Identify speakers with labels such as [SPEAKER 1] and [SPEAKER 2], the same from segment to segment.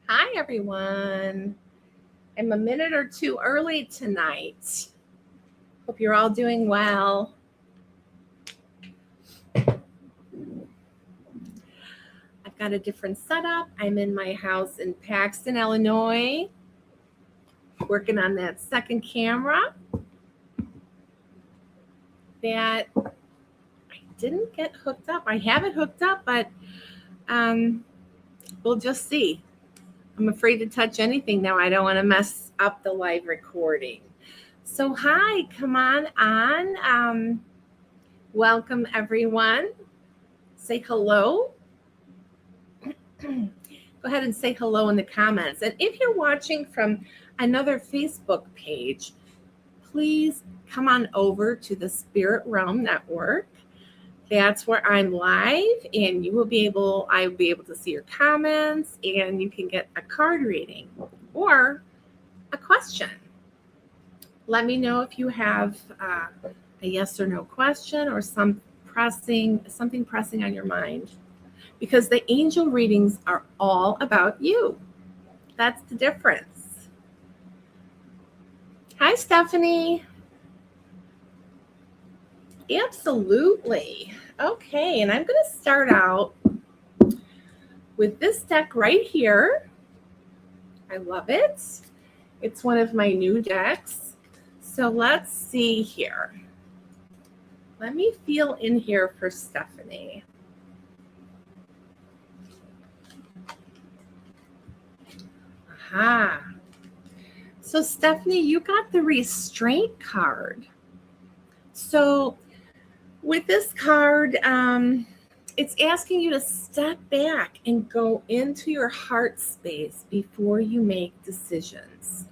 [SPEAKER 1] Hi, everyone. I'm a minute or two early tonight. Hope you're all doing well. I've got a different setup. I'm in my house in Paxton, Illinois, working on that second camera that I didn't get hooked up. I have it hooked up, but um, we'll just see. I'm afraid to touch anything now. I don't want to mess up the live recording. So, hi, come on on. Welcome, everyone. Say hello. Go ahead and say hello in the comments. And if you're watching from another Facebook page, please come on over to the Spirit Realm Network. That's where I'm live, and I will be able to see your comments, and you can get a card reading or a question. Let me know if you have a yes or no question or something pressing on your mind, because the angel readings are all about you. That's the difference. Hi, Stephanie. Absolutely. Okay, and I'm going to start out with this deck right here. I love it. It's one of my new decks. So let's see here. Let me feel in here for Stephanie. Aha. So Stephanie, you got the restraint card. So with this card, it's asking you to step back and go into your heart space before you make decisions.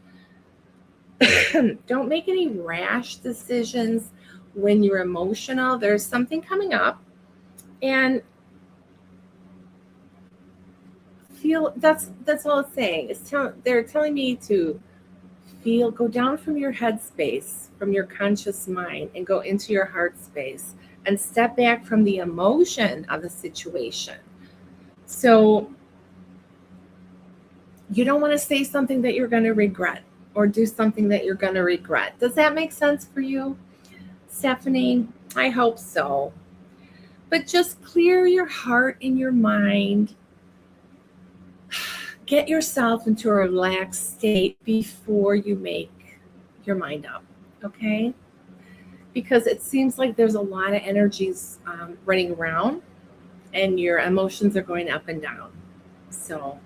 [SPEAKER 1] Don't make any rash decisions when you're emotional. There's something coming up, and feel that's all it's saying. They're telling me to go down from your head space, from your conscious mind, and go into your heart space and step back from the emotion of the situation. So you don't want to say something that you're going to regret or do something that you're going to regret. Does that make sense for you, Stephanie? I hope so. But just clear your heart and your mind. Get yourself into a relaxed state before you make your mind up, okay? Because it seems like there's a lot of energies running around and your emotions are going up and down. So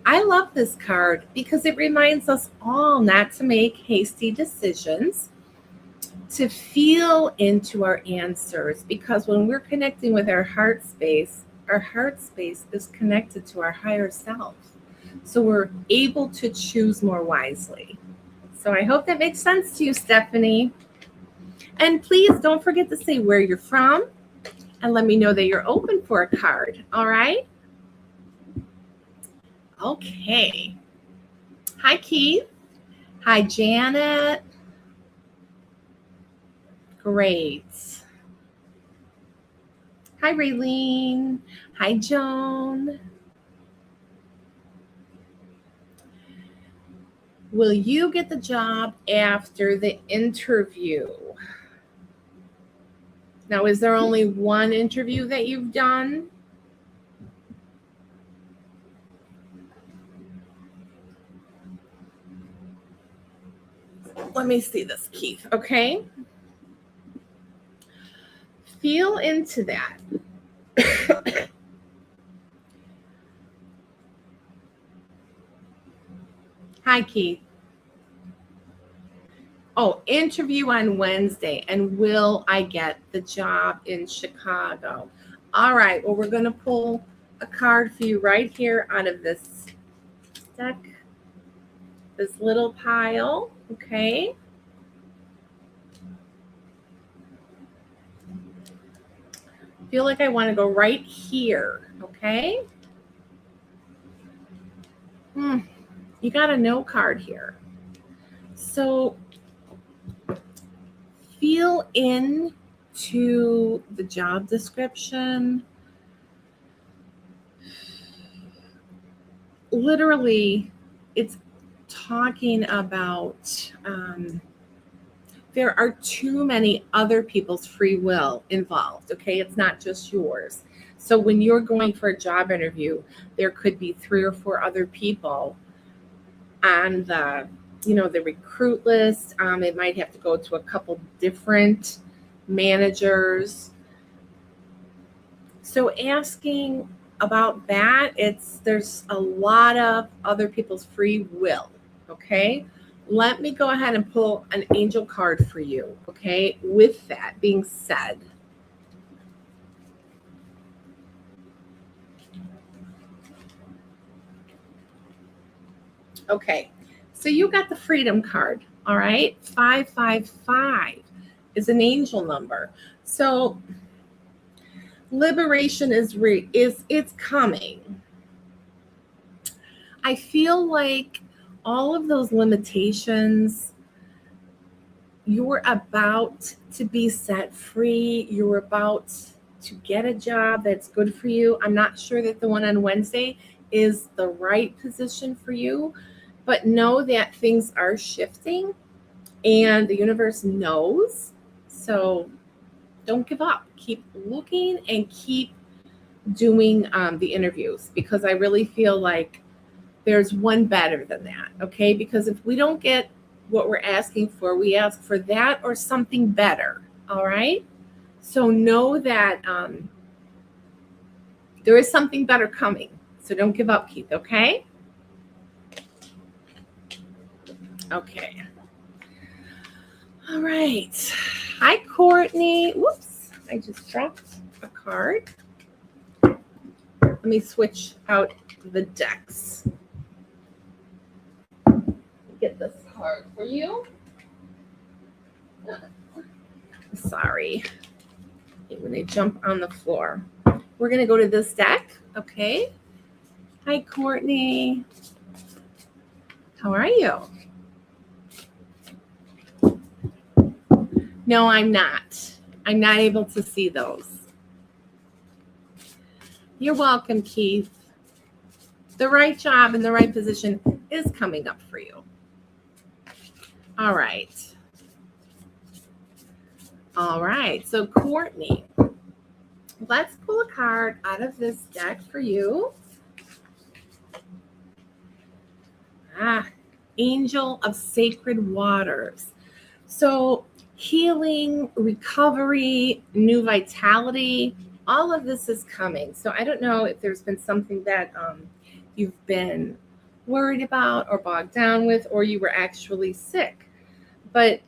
[SPEAKER 1] I love this card because it reminds us all not to make hasty decisions, to feel into our answers, because when we're connecting with our heart space is connected to our higher self. So we're able to choose more wisely. So I hope that makes sense to you, Stephanie. And please don't forget to say where you're from and let me know that you're open for a card. All right? Okay. Hi, Keith. Hi, Janet. Great. Hi, Raylene. Hi, Joan. Will you get the job after the interview? Now, is there only one interview that you've done? Let me see this, Keith, okay? Feel into that. Hi, Keith. Oh, interview on Wednesday. And will I get the job in Chicago? All right. Well, we're going to pull a card for you right here out of this deck, this little pile. Okay. Feel like I want to go right here. Okay. You got a no card here. So feel into the job description. literally, it's talking about there are too many other people's free will involved. Okay, it's not just yours. So when you're going for a job interview, there could be 3 or 4 other people on the recruit list. It might have to go to a couple different managers. So asking about that, there's a lot of other people's free will. Okay, let me go ahead and pull an angel card for you. Okay, with that being said, okay, so you got the freedom card. All right, 555 is an angel number. So liberation is it's coming. I feel like all of those limitations, you're about to be set free. You're about to get a job that's good for you. I'm not sure that the one on Wednesday is the right position for you, but know that things are shifting and the universe knows. So don't give up. Keep looking and keep doing the interviews, because I really feel like there's one better than that. Okay, because if we don't get what we're asking for, we ask for that or something better. All right, so know that there is something better coming. So don't give up, Keith. Okay. Okay. All right. Hi, Courtney. Whoops, I just dropped a card. Let me switch out the decks. Get this card for you. Sorry. When they jump on the floor. We're going to go to this deck. Okay. Hi, Courtney. How are you? No, I'm not. I'm not able to see those. You're welcome, Keith. The right job and the right position is coming up for you. All right. All right. So, Courtney, let's pull a card out of this deck for you. Angel of Sacred Waters. So, healing, recovery, new vitality, all of this is coming. So I don't know if there's been something that you've been worried about or bogged down with, or you were actually sick, but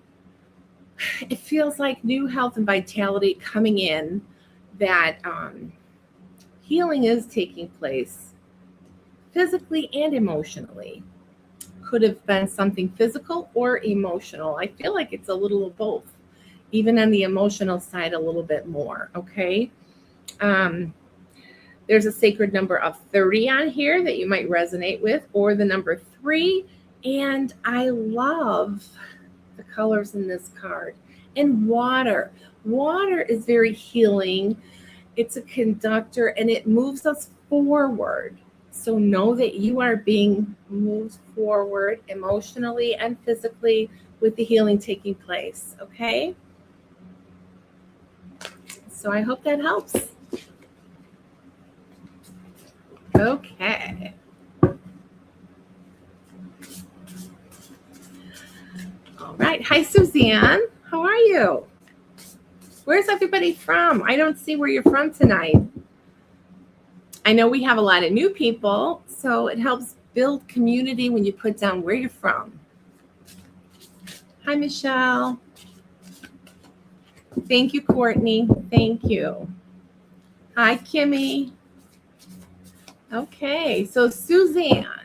[SPEAKER 1] it feels like new health and vitality coming in, that healing is taking place physically and emotionally. Could have been something physical or emotional. I feel like it's a little of both, even on the emotional side a little bit more. Okay. There's a sacred number of 30 on here that you might resonate with, or the number 3. And I love the colors in this card. And water. Water is very healing. It's a conductor and it moves us forward. So know that you are being moved forward emotionally and physically with the healing taking place. Okay. So I hope that helps. Okay. All right. Hi, Suzanne. How are you? Where's everybody from? I don't see where you're from tonight. I know we have a lot of new people, so it helps build community when you put down where you're from. Hi, Michelle. Thank you, Courtney. Thank you. Hi, Kimmy. Okay, so Suzanne.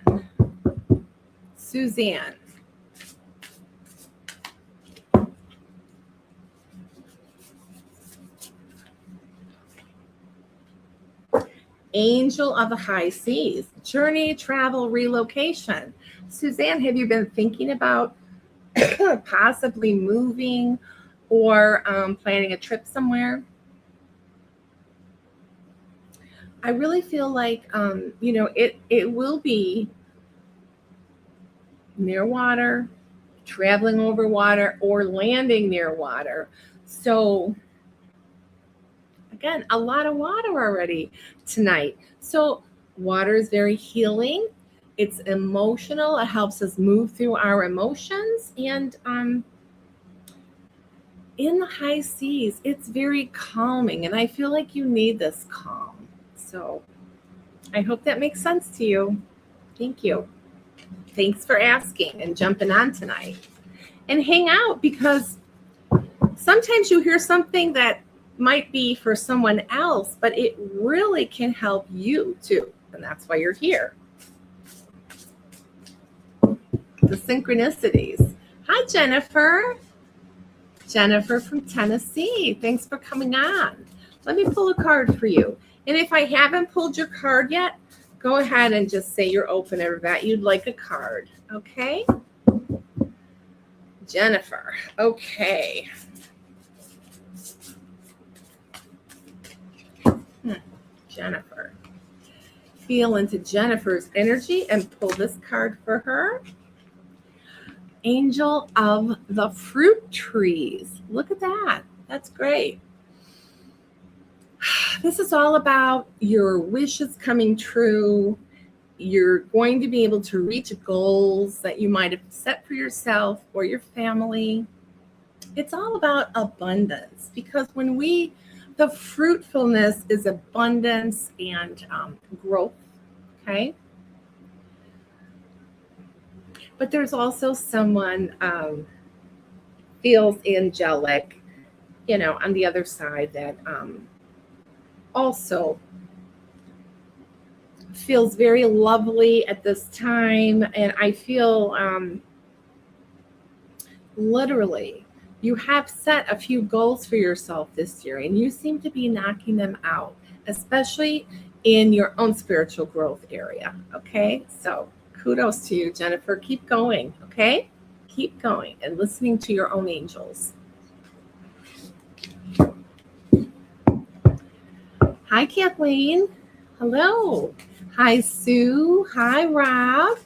[SPEAKER 1] Angel of the high seas, journey, travel, relocation. Suzanne, have you been thinking about possibly moving or planning a trip somewhere? I really feel like, it will be near water, traveling over water, or landing near water. So again, a lot of water already tonight. So water is very healing. It's emotional. It helps us move through our emotions. And in the high seas, it's very calming. And I feel like you need this calm. So I hope that makes sense to you. Thank you. Thanks for asking and jumping on tonight. And hang out, because sometimes you hear something that might be for someone else, but it really can help you too. And that's why you're here. The synchronicities. Hi, Jennifer. Jennifer from Tennessee. Thanks for coming on. Let me pull a card for you. And if I haven't pulled your card yet, go ahead and just say you're open or that you'd like a card. Okay? Jennifer. Okay. Jennifer. Feel into Jennifer's energy and pull this card for her. Angel of the fruit trees. Look at that. That's great. This is all about your wishes coming true. You're going to be able to reach goals that you might have set for yourself or your family. It's all about abundance, because when the fruitfulness is abundance and growth, okay? But there's also someone feels angelic, on the other side that also feels very lovely at this time. And I feel literally you have set a few goals for yourself this year, and you seem to be knocking them out, especially in your own spiritual growth area. Okay, so kudos to you, Jennifer. Keep going. Okay, keep going and listening to your own angels. Hi, Kathleen. Hello. Hi, Sue. Hi, Rob.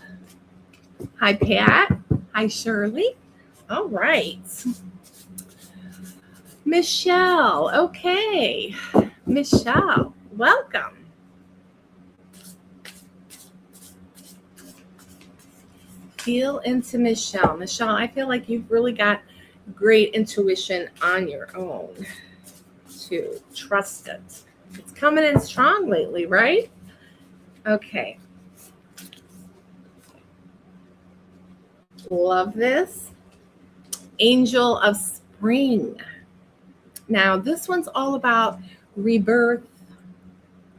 [SPEAKER 1] Hi, Pat. Hi, Shirley. All right. Michelle. Okay. Michelle, welcome. Feel into Michelle. Michelle, I feel like you've really got great intuition on your own to trust it. It's coming in strong lately, right? Okay. Love this. Angel of Spring. Now, this one's all about rebirth,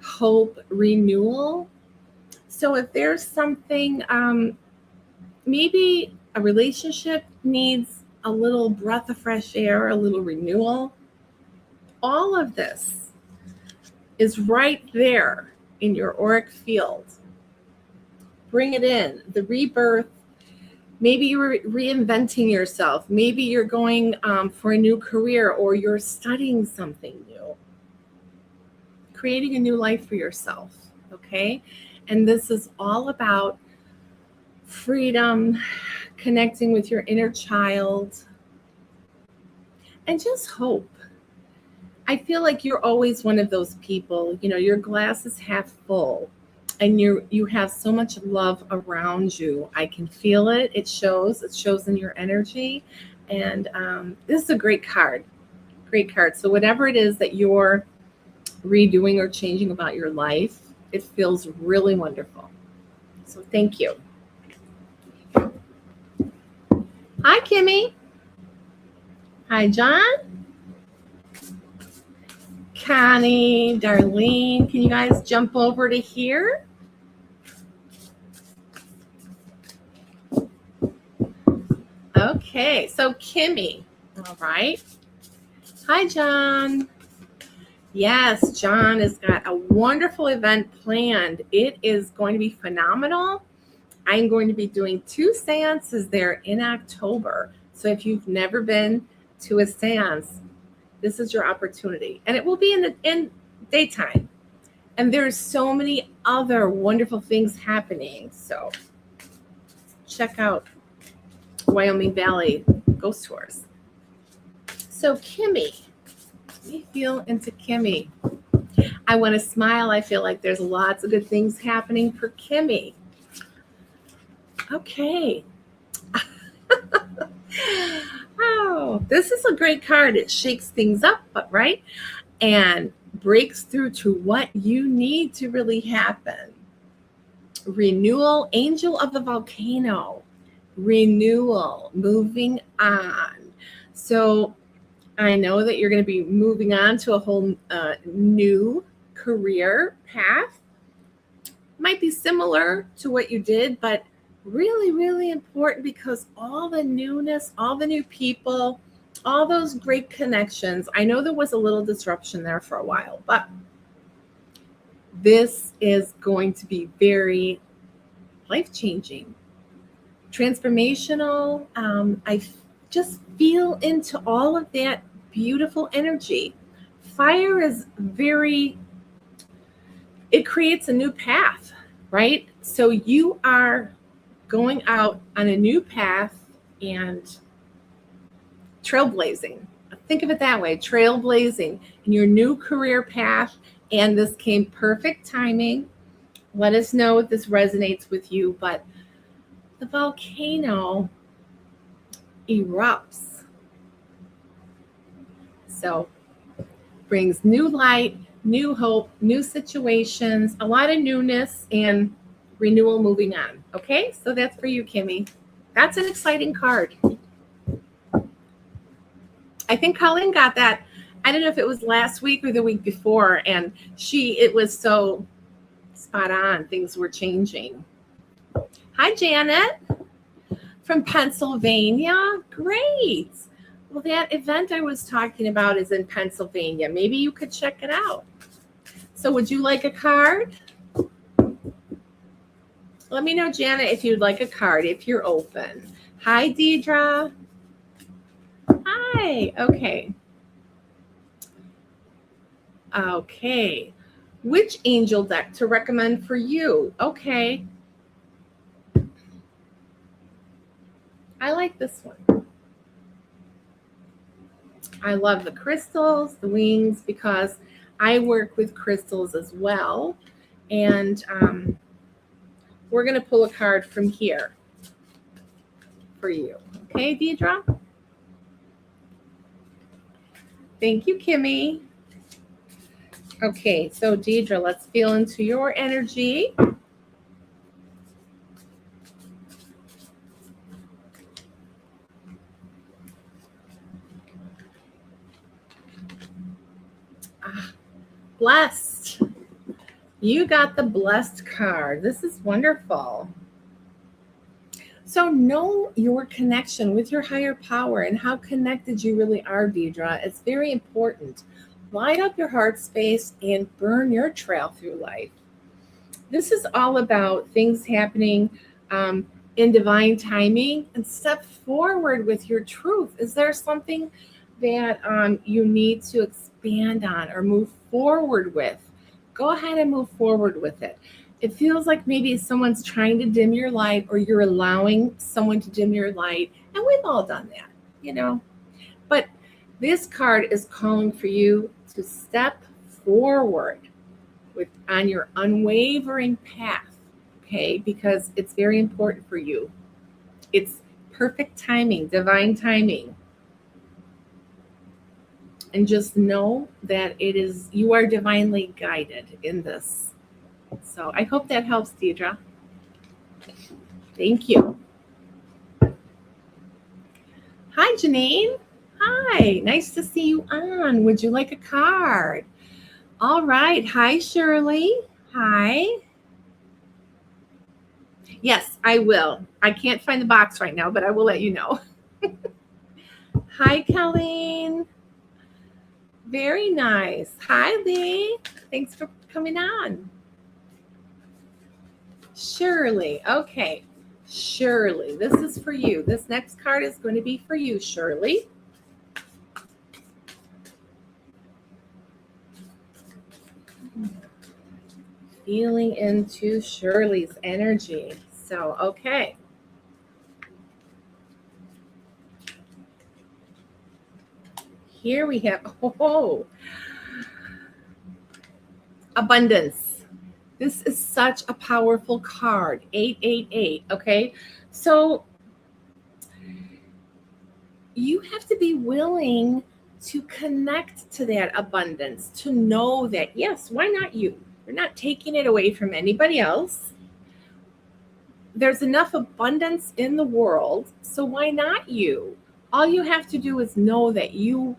[SPEAKER 1] hope, renewal. So if there's something, maybe a relationship needs a little breath of fresh air, a little renewal, all of this is right there in your auric field. Bring it in. The rebirth. Maybe you're reinventing yourself. Maybe you're going for a new career, or you're studying something new. Creating a new life for yourself, okay? And this is all about freedom, connecting with your inner child, and just hope. I feel like you're always one of those people, your glass is half full. And you have so much love around you. I can feel it. It shows in your energy. And this is a great card. Great card. So whatever it is that you're redoing or changing about your life, it feels really wonderful. So thank you. Hi, Kimmy. Hi, John. Connie, Darlene, can you guys jump over to here? Okay, so Kimmy, all right. Hi, John. Yes, John has got a wonderful event planned. It is going to be phenomenal. I'm going to be doing 2 seances there in October. So if you've never been to a seance, this is your opportunity. And it will be in daytime. And there's so many other wonderful things happening. So check out Wyoming Valley Ghost Tours. So Kimmy, let me feel into Kimmy. I want to smile. I feel like there's lots of good things happening for Kimmy. Okay. Oh, this is a great card. It shakes things up, but right? And breaks through to what you need to really happen. Renewal, Angel of the Volcano. Renewal, moving on. So I know that you're going to be moving on to a whole new career path. Might be similar to what you did, but really, really important because all the newness, all the new people, all those great connections. I know there was a little disruption there for a while, but this is going to be very life-changing, transformational. I just feel into all of that beautiful energy. Fire is it creates a new path, right? So you are going out on a new path and trailblazing. Think of it that way, trailblazing in your new career path. And this came perfect timing. Let us know if this resonates with you, but the volcano erupts. So brings new light, new hope, new situations, a lot of newness and renewal moving on. Okay, so that's for you, Kimmy. That's an exciting card. I think Colleen got that. I don't know if it was last week or the week before, and it was so spot on. Things were changing. Hi, Janet from Pennsylvania. Great. Well, that event I was talking about is in Pennsylvania. Maybe you could check it out. So would you like a card? Let me know, Janet, if you'd like a card, if you're open. Hi, Deidre. Hi. Okay. Okay. Which angel deck to recommend for you? Okay. I like this one. I love the crystals, the wings, because I work with crystals as well. And we're going to pull a card from here for you. Okay, Deidre? Thank you, Kimmy. Okay, so Deidre, let's feel into your energy. Blessed. You got the blessed card. This is wonderful. So know your connection with your higher power and how connected you really are, Deidre. It's very important. Light up your heart space and burn your trail through life. This is all about things happening in divine timing, and step forward with your truth. Is there something that you need to expand on or move forward with? Go ahead and move forward with it. It feels like maybe someone's trying to dim your light, or you're allowing someone to dim your light. And we've all done that, you know. But this card is calling for you to step forward on your unwavering path, okay? Because it's very important for you. It's perfect timing, divine timing. And just know that you are divinely guided in this. So I hope that helps, Deidre. Thank you. Hi, Janine. Hi, nice to see you on. Would you like a card? All right. Hi, Shirley. Hi. Yes, I will. I can't find the box right now, but I will let you know. Hi, Colleen. Very nice. Hi, Lee. Thanks for coming on. Shirley. Okay. Shirley, this is for you. This next card is going to be for you, Shirley. feeling into Shirley's energy. So, okay. Here we have, abundance. This is such a powerful card, 888, okay? So you have to be willing to connect to that abundance, to know that, yes, why not you? You're not taking it away from anybody else. There's enough abundance in the world, so why not you? All you have to do is know that you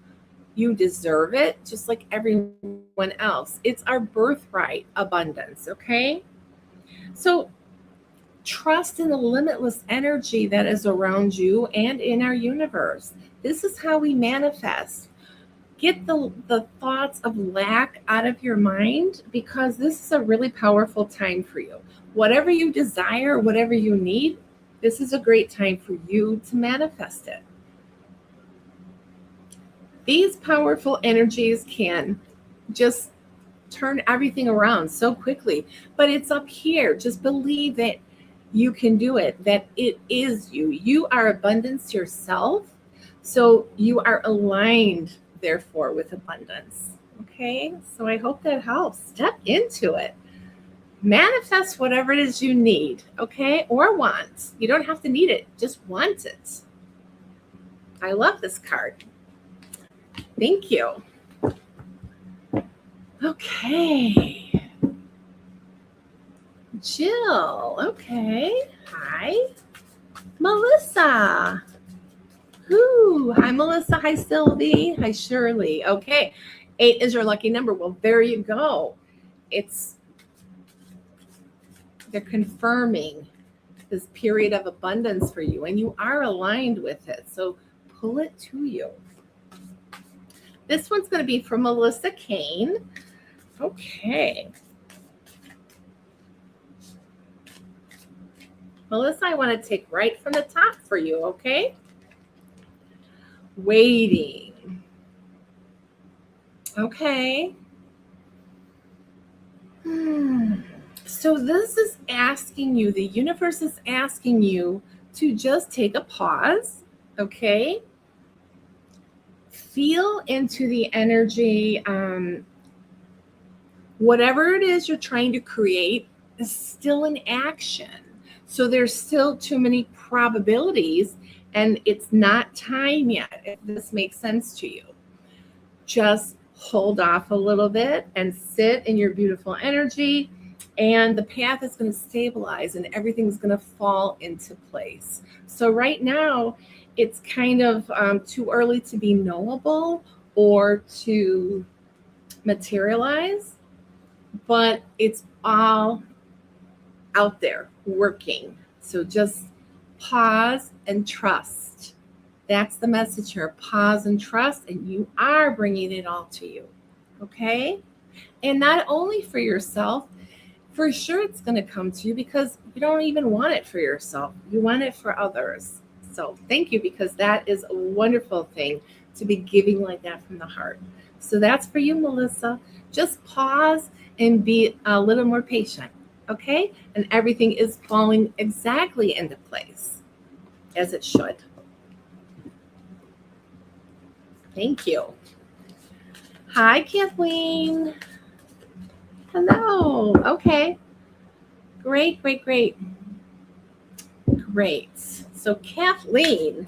[SPEAKER 1] deserve it just like everyone else. It's our birthright abundance, okay? So trust in the limitless energy that is around you and in our universe. This is how we manifest. Get the thoughts of lack out of your mind, because this is a really powerful time for you. Whatever you desire, whatever you need, this is a great time for you to manifest it. These powerful energies can just turn everything around so quickly, but it's up here. Just believe that you can do it, that it is you. You are abundance yourself, so you are aligned, therefore, with abundance. Okay, so I hope that helps. Step into it. Manifest whatever it is you need, okay, or want. You don't have to need it, just want it. I love this card. Thank you. Okay. Jill. Okay. Hi. Melissa. Hi, Melissa. Hi, Sylvie. Hi, Shirley. Okay. 8 is your lucky number. Well, there you go. They're confirming this period of abundance for you, and you are aligned with it. So pull it to you. This one's going to be from Melissa Kane. Okay. Melissa, I want to take right from the top for you, okay? Waiting. Okay. So this is asking you, the universe is asking you to just take a pause, okay? Feel into the energy. Whatever it is you're trying to create is still in action. So there's still too many probabilities, and it's not time yet, if this makes sense to you. Just hold off a little bit and sit in your beautiful energy, and the path is going to stabilize and everything's going to fall into place. So right now, it's kind of too early to be knowable or to materialize, but it's all out there working. So just pause and trust. That's the message here. Pause and trust, and you are bringing it all to you. Okay? And not only for yourself, for sure it's going to come to you, because you don't even want it for yourself. You want it for others. So thank you, because that is a wonderful thing to be giving like that from the heart. So that's for you, Melissa. Just pause and be a little more patient, okay? And everything is falling exactly into place as it should. Thank you. Hi, Kathleen. Hello. Okay. Great. So Kathleen,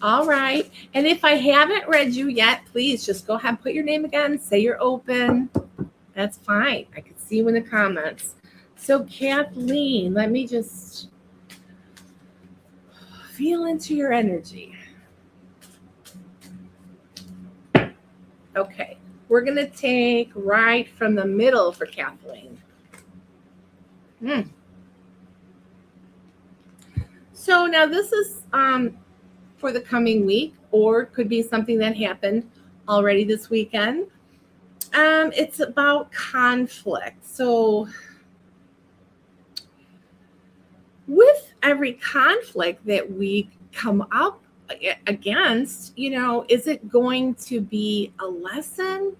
[SPEAKER 1] all right. And if I haven't read you yet, please just go ahead and put your name again. Say you're open. That's fine. I can see you in the comments. So Kathleen, let me just feel into your energy. Okay. We're going to take right from the middle for Kathleen. So now this is for the coming week, or could be something that happened already this weekend. It's about conflict. So with every conflict that we come up against, is it going to be a lesson,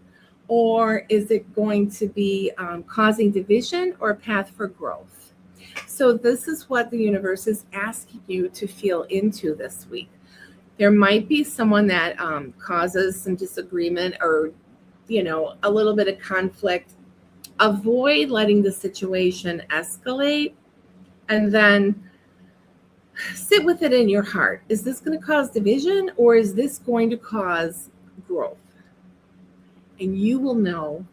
[SPEAKER 1] or is it going to be causing division or a path for growth? So this is what the universe is asking you to feel into this week. There might be someone that causes some disagreement or, a little bit of conflict. Avoid letting the situation escalate, and then sit with it in your heart. Is this going to cause division, or is this going to cause growth? And you will know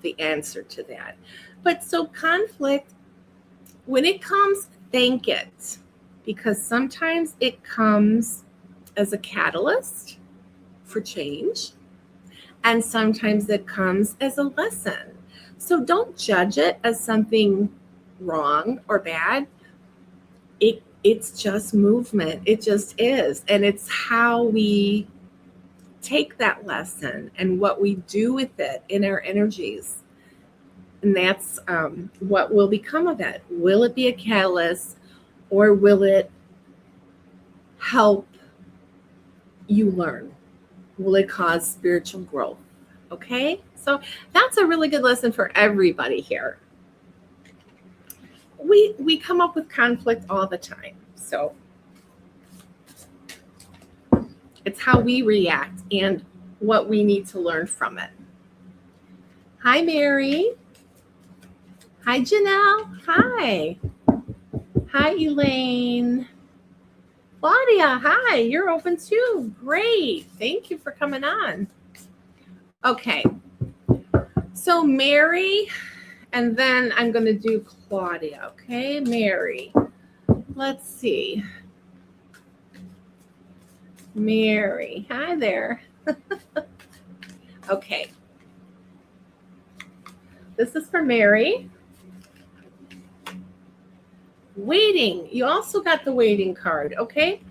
[SPEAKER 1] the answer to that. But so conflict, when it comes, thank it, because sometimes it comes as a catalyst for change, and sometimes it comes as a lesson. So don't judge it as something wrong or bad. It's just movement. It just is. And it's how we take that lesson and what we do with it in our energies. And that's what will become of it. Will it be a catalyst, or will it help you learn? Will it cause spiritual growth? Okay, so that's a really good lesson for everybody here. We come up with conflict all the time. So it's how we react and what we need to learn from it. Hi, Mary. Hi, Janelle. Hi. Hi, Elaine. Claudia, hi. You're open too. Great. Thank you for coming on. Okay. So Mary, and then I'm going to do Claudia. Okay, Mary. Let's see. Mary. Hi there. Okay. This is for Mary. Waiting. You also got the waiting card. Okay.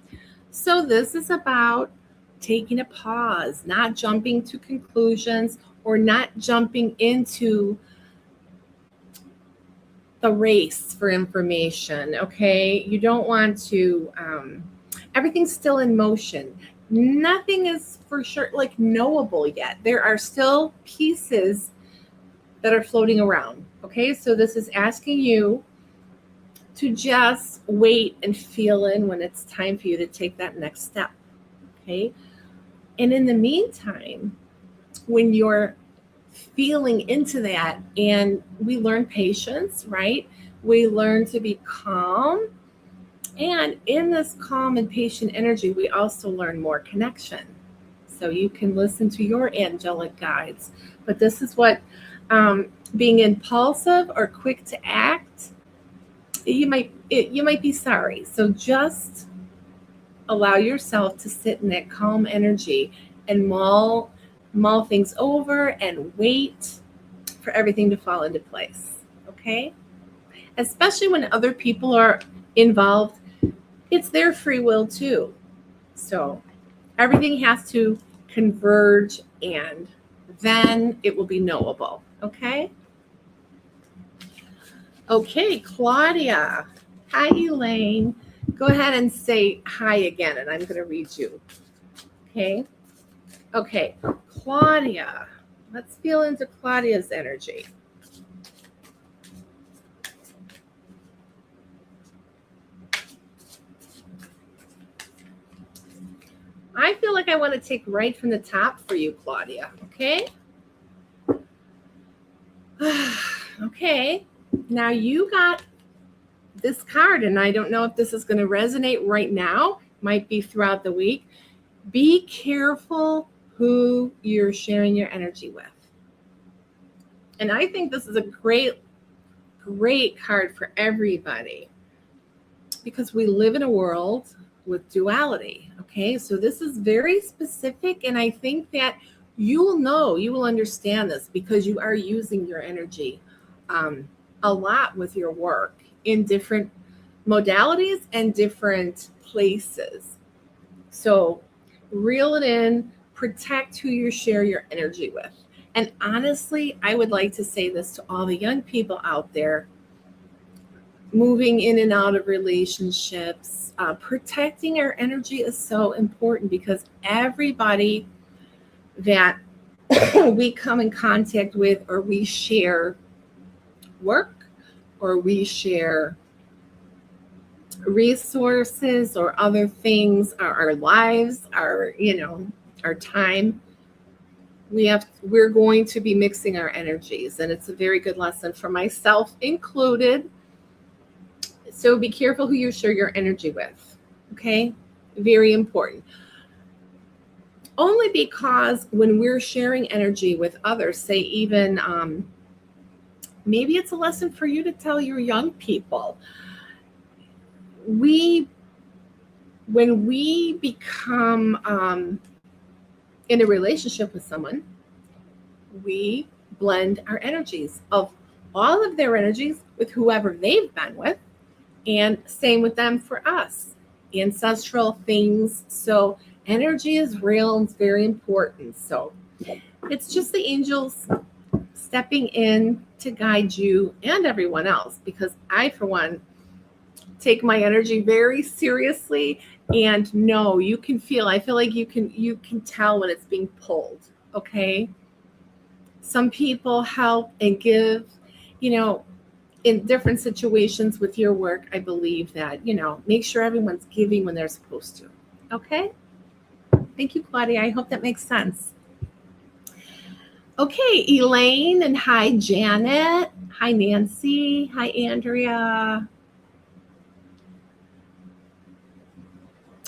[SPEAKER 1] So this is about taking a pause, not jumping to conclusions or not jumping into the race for information. Okay. You don't want to, everything's still in motion. Nothing is for sure like knowable yet. There are still pieces that are floating around. Okay. So this is asking you to just wait and feel in when it's time for you to take that next step. Okay. And in the meantime, when you're feeling into that, and we learn patience, right? We learn to be calm. And in this calm and patient energy, we also learn more connection. So you can listen to your angelic guides. But this is what being impulsive or quick to act, you might be sorry. So just allow yourself to sit in that calm energy and mull things over and wait for everything to fall into place. Okay? Especially when other people are involved, it's their free will too. So everything has to converge, and then it will be knowable. Okay? Okay, Claudia. Hi, Elaine. Go ahead and say hi again, and I'm going to read you. Okay? Okay, Claudia. Let's feel into Claudia's energy. I feel like I want to take right from the top for you, Claudia. Okay? Okay. Now you got this card, and I don't know if this is going to resonate right now. Might be throughout the week. Be careful who you're sharing your energy with. And I think this is a great card for everybody, because we live in a world with duality. Okay, so this is very specific, and I think that you will understand this because you are using your energy a lot with your work in different modalities and different places. So reel it in, protect who you share your energy with. And honestly, I would like to say this to all the young people out there moving in and out of relationships. Protecting our energy is so important, because everybody that we come in contact with, or we share work, or we share resources or other things, our lives, our time, we're going to be mixing our energies, and it's a very good lesson for myself included. So be careful who you share your energy with. Okay, very important. Only because when we're sharing energy with others, say even maybe it's a lesson for you to tell your young people. When we become in a relationship with someone, we blend our energies, of all of their energies, with whoever they've been with, and same with them for us, ancestral things. So energy is real and it's very important. So it's just the angels stepping in to guide you and everyone else, because I, for one, take my energy very seriously. And no, you can feel, I feel like you can tell when it's being pulled. Okay, some people help and give, in different situations with your work. I believe that, make sure everyone's giving when they're supposed to. Okay, thank you, Claudia. I hope that makes sense. Okay, Elaine, and hi, Janet. Hi, Nancy. Hi, Andrea.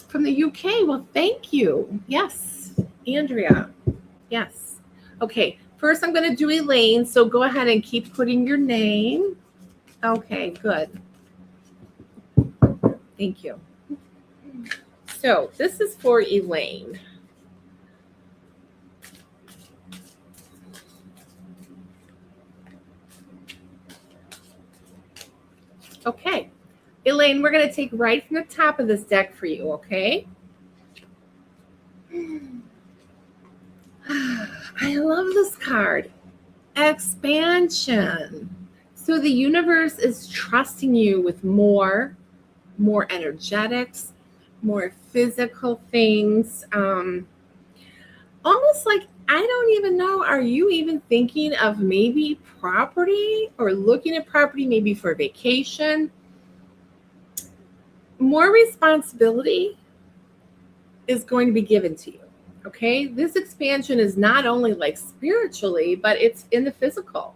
[SPEAKER 1] From the UK. Well, thank you. Yes, Andrea. Yes. Okay, first I'm going to do Elaine, so go ahead and keep putting your name. Okay, good. Thank you. So this is for Elaine. Okay, Elaine, we're going to take right from the top of this deck for you, okay? I love this card. Expansion. So the universe is trusting you with more energetics, more physical things. Almost like, I don't even know, are you even thinking of maybe property, or looking at property maybe for vacation? More responsibility is going to be given to you. Okay, this expansion is not only like spiritually, but it's in the physical.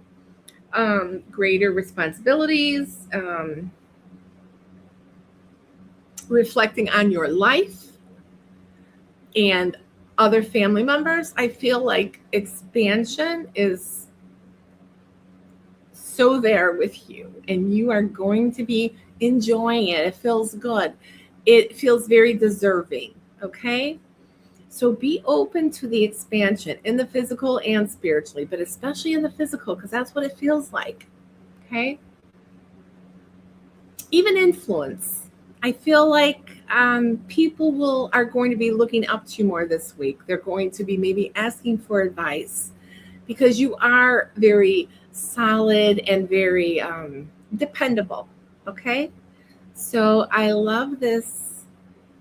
[SPEAKER 1] Greater responsibilities, reflecting on your life and other family members. I feel like expansion is so there with you, and you are going to be enjoying it. It feels good. It feels very deserving. Okay, so be open to the expansion in the physical and spiritually, but especially in the physical, because that's what it feels like. Okay, even influence. I feel like people are going to be looking up to you more this week. They're going to be maybe asking for advice, because you are very solid and very dependable. Okay, so I love this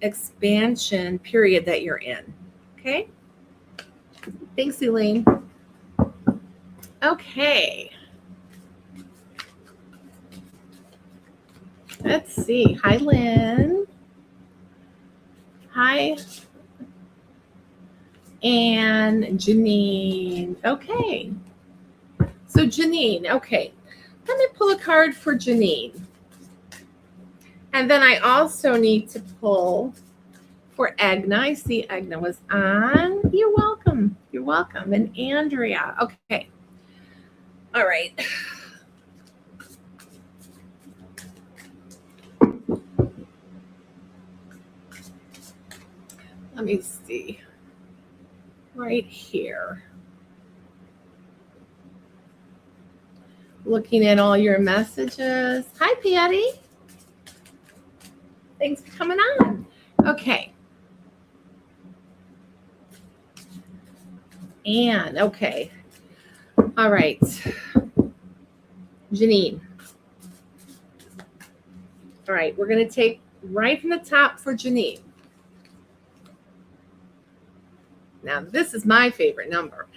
[SPEAKER 1] expansion period that you're in. Okay, thanks, Elaine. Okay, let's see. Hi, Lynn. Hi, and Janine. Okay, so Janine. Okay, let me pull a card for Janine, and then I also need to pull for Agna. I see Agna was on. You're welcome. You're welcome. And Andrea. Okay. All right. Let me see. Right here. Looking at all your messages. Hi, Patty. Thanks for coming on. Okay. And okay. All right. Janine. All right. We're going to take right from the top for Janine. Now, this is my favorite number.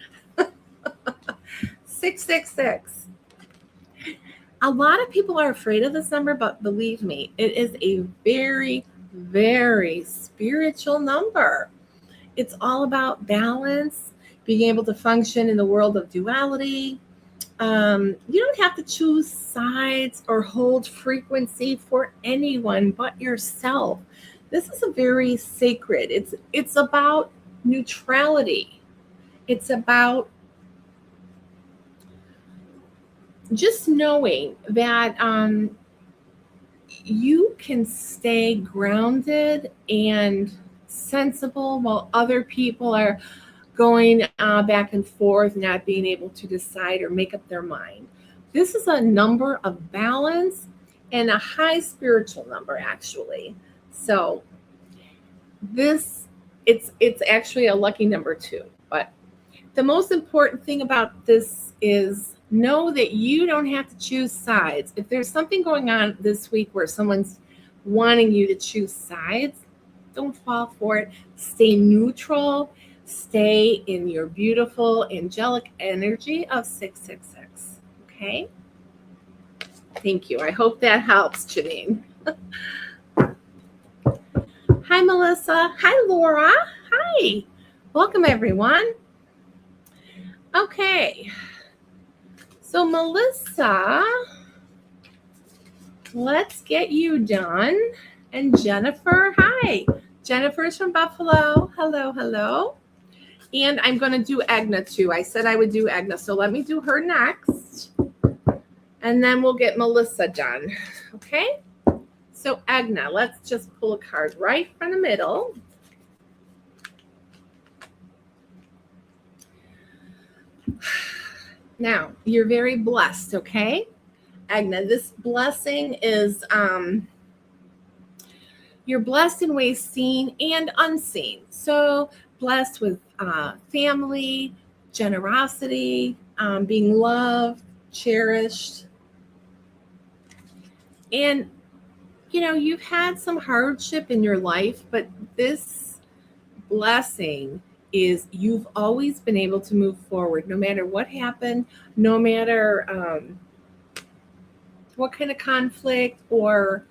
[SPEAKER 1] 666. A lot of people are afraid of this number, but believe me, it is a very, very spiritual number. It's all about balance, being able to function in the world of duality. You don't have to choose sides or hold frequency for anyone but yourself. This is a very sacred. It's about neutrality. It's about just knowing that you can stay grounded and sensible while other people are going back and forth, not being able to decide or make up their mind. This is a number of balance and a high spiritual number, actually. So it's actually a lucky number too. But the most important thing about this is know that you don't have to choose sides. If there's something going on this week where someone's wanting you to choose sides, don't fall for it. Stay neutral. Stay in your beautiful angelic energy of 666. Okay? Thank you. I hope that helps, Janine. Hi, Melissa. Hi, Laura. Hi. Welcome, everyone. Okay. So, Melissa, let's get you done. And Jennifer, hi. Jennifer's from Buffalo. Hello, hello. And I'm going to do Angl too. I said I would do Angl. So let me do her next. And then we'll get Melissa done. Okay? So Angl, let's just pull a card right from the middle. Now, you're very blessed, okay? Angl, this blessing is, you're blessed in ways seen and unseen. So blessed with family, generosity, being loved, cherished. And, you know, you've had some hardship in your life, but this blessing is you've always been able to move forward no matter what happened, no matter what kind of conflict or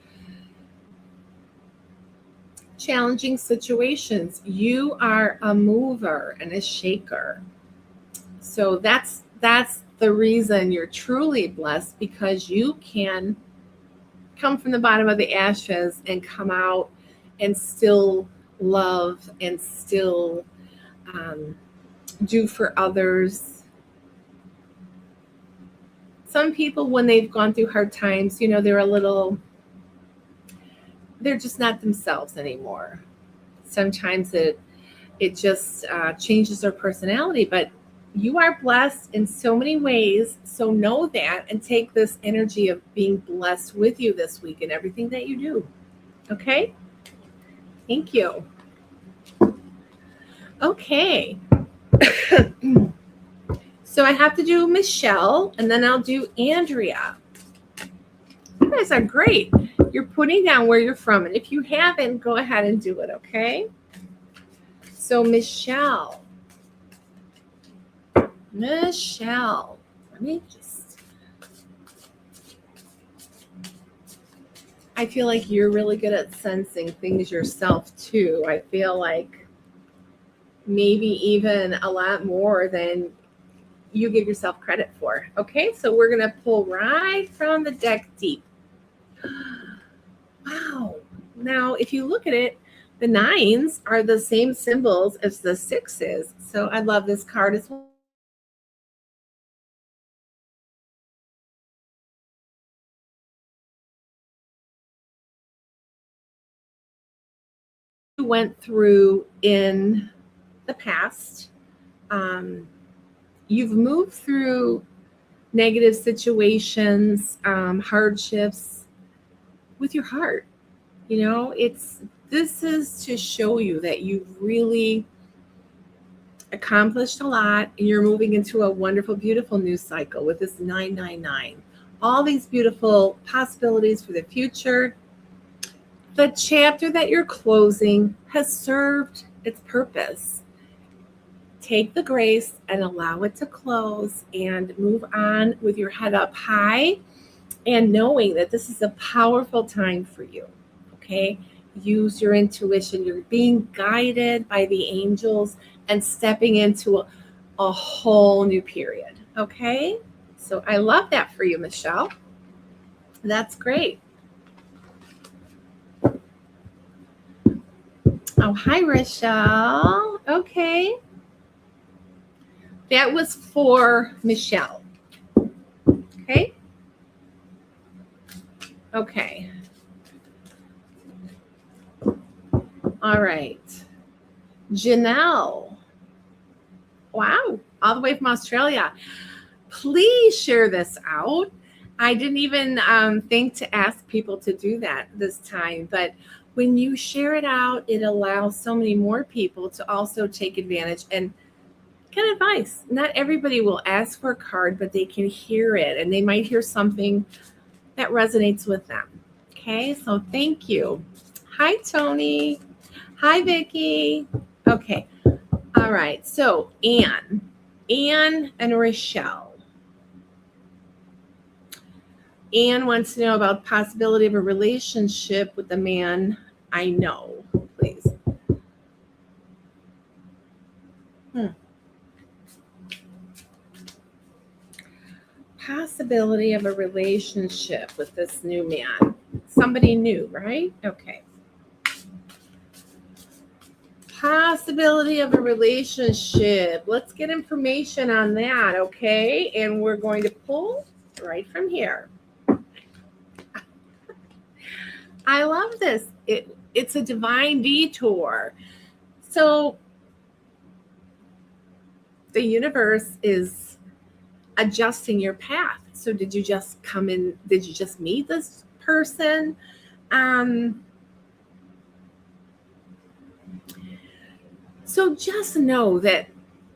[SPEAKER 1] challenging situations. You are a mover and a shaker. So that's the reason you're truly blessed, because you can come from the bottom of the ashes and come out and still love and still do for others. Some people, when they've gone through hard times, you know, they're just not themselves anymore. Sometimes it just changes their personality, but you are blessed in so many ways. So know that and take this energy of being blessed with you this week in everything that you do. Okay? Thank you. Okay. So I have to do Michelle, and then I'll do Andrea. You guys are great. You're putting down where you're from. And if you haven't, go ahead and do it, okay? So Michelle. Let me just. I feel like you're really good at sensing things yourself too. I feel like maybe even a lot more than you give yourself credit for. Okay, so we're going to pull right from the deck deep. Wow. Now, if you look at it, the 9s are the same symbols as the 6s. So I love this card as well. You went through in the past. You've moved through negative situations, hardships with your heart. You know, this is to show you that you've really accomplished a lot, and you're moving into a wonderful, beautiful new cycle with this 999. All these beautiful possibilities for the future. The chapter that you're closing has served its purpose. take the grace and allow it to close and move on with your head up high and knowing that this is a powerful time for you. Okay. Use your intuition. You're being guided by the angels and stepping into a whole new period. Okay. So I love that for you, Michelle. That's great. Oh, hi, Rochelle. Okay. That was for Michelle. Okay. Okay. All right. Janelle. Wow. All the way from Australia. Please share this out. I didn't even think to ask people to do that this time, but when you share it out, it allows so many more people to also take advantage and get advice. Not everybody will ask for a card, but they can hear it and they might hear something that resonates with them. Okay, so thank you. Hi, Tony. Hi, Vicki. Okay, all right. So Anne and Rochelle. Anne wants to know about the possibility of a relationship with the man I know, please. Possibility of a relationship with this new man. Somebody new, right? Okay. Possibility of a relationship. Let's get information on that, okay? And we're going to pull right from here. I love this. It's a divine detour. So the universe is adjusting your path. So did you just come in? Did you just meet this person? So just know that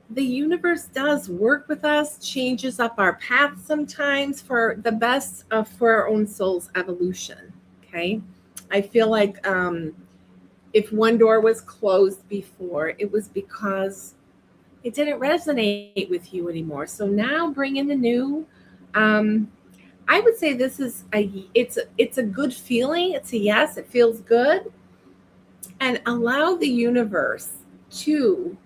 [SPEAKER 1] the universe does work with us, changes up our path sometimes for the best for our own soul's evolution. Okay. I feel like if one door was closed before, it was because it didn't resonate with you anymore. So now bring in the new. I would say this is it's a good feeling. It's a yes. It feels good, and allow the universe to